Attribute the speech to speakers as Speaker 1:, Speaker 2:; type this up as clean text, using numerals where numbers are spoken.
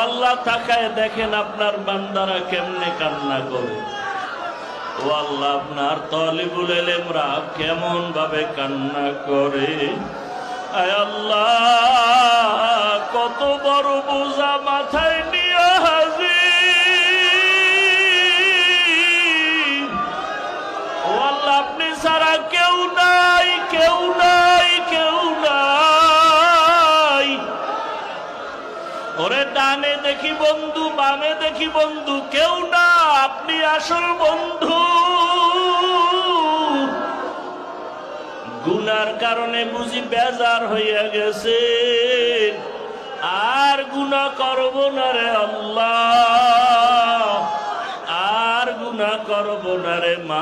Speaker 1: আল্লাহ তাকায় দেখেন আপনার বান্দারা কেমনে কান্না করে। ও আল্লাহ, আপনার তালিবুল ইলমরা কেমন ভাবে কান্না করে। আয় আল্লাহ, কত বড় বোঝা মাথায় নিয়ে হাজির। ও আল্লাহ, আপনি ছাড়া কেউ নাই, কেউ নাই, কেউ নাই। ওরে ডানে দেখি বন্ধু, বামে দেখি বন্ধু, কেউ না, আপনি আসল বন্ধু। গুনার কারণে বুঝি বেজার হইয়া গেছে, আর গুনাহ করব না রে আল্লাহ, আর গুনাহ করব না রে মা।